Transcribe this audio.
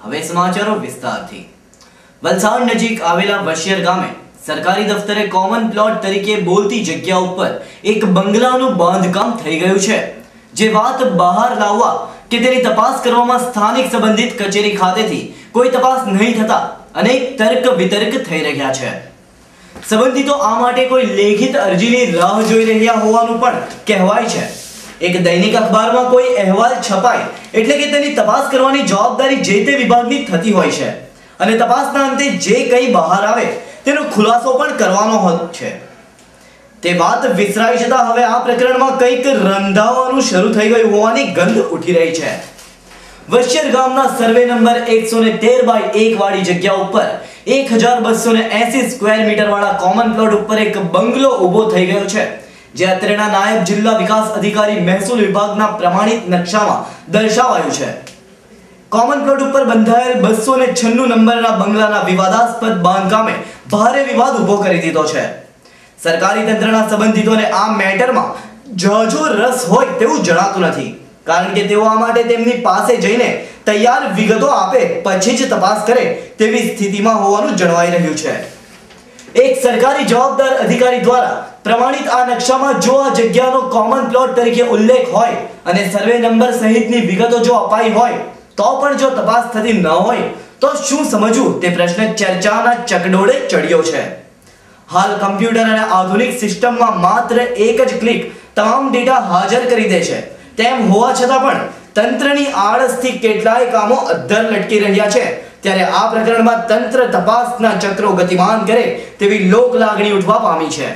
હવે સમાચારો વિસ્તારથી। વલસાડ નજીક આવેલા વશિયર ગામે સરકારી દફતરે કોમન પ્લોટ તરીકે બોલતી જગ્યા ઉપર એક બંગલાનું બાંધકામ થઈ ગયું છે, જે વાત બહાર લાવવા કે તેની તપાસ કરવામાં સ્થાનિક સંબંધિત કચેરી ખાતેથી કોઈ તપાસ નહીં થતા અનેક તર્ક વિતર્ક થઈ રહ્યા છે। સંબંધિતો આ માટે કોઈ લેખિત અરજીની રાહ જોઈ રહ્યા હોવાનું પણ કહેવાય છે। એક દૈનિક અખબારમાં કોઈ અહેવાલ છપાય એટલે કે તેની તપાસ કરવાની જવાબદારી જે તે વિભાગની થતી હોય છે અને તપાસના અંતે જે કંઈ બહાર આવે તેનો ખુલાસો પણ કરવાનો હોય છે। તે વાત વિસરાઈ જતા હવે આ પ્રકરણમાં કંઈક રંધાવાનું શરૂ થઈ ગયું હોવાની ગંધ ઉઠી રહી છે। વશિયર ગામના સર્વે નંબર 113/1 વાળી જગ્યા ઉપર 1280 સ્ક્વેર મીટર વાળા કોમન પ્લોટ ઉપર એક બંગલો ઊભો થઈ ગયો છે, જે અત્રેના નાયબ જિલ્લા વિકાસ અધિકારી મહેસૂલ વિભાગના પ્રમાણિત નકશામાં દર્શાવાયું છે। કોમન પ્લોટ ઉપર બંધાયેલ 296 નંબરના બંગલાના વિવાદાસ્પદ બાંધકામે ભારે વિવાદ ઊભો કરી દીધો છે। સરકારી તંત્રના સંબંધિતોને આ મેટરમાં ઝાઝો રસ હોય તેવું જણાતું નથી, કારણ કે તેઓ આ માટે તેમની પાસે જઈને તૈયાર વિગતો આપે પછી જ તપાસ કરે તેવી સ્થિતિમાં હોવાનું જણાઈ રહ્યું છે। એક સરકારી જવાબદાર અધિકારી દ્વારા પ્રમાણિત આ નકશામાં જો આ જગ્યાનો કોમન પ્લોટ તરીકે ઉલ્લેખ હોય અને સર્વે નંબર સહિતની વિગતો જો અપાઈ હોય તો પણ જો તપાસ થતી ન હોય તો શું સમજવું તે પ્રશ્ન ચર્ચાના ચકડોળે ચડ્યો છે। હાલ કમ્પ્યુટર અને આધુનિક સિસ્ટમમાં માત્ર એક જ ક્લિક તમામ ડેટા હાજર કરી દે છે, તેમ હોવા છતાં પણ તંત્રની આળસથી કેટલાય કામો અધ્ધર લટકી રહ્યા છે। ત્યારે આ પ્રકરણમાં તંત્ર તપાસના ચક્રો ગતિમાન કરે તેવી લોક લાગણી ઉઠવા પામી છે।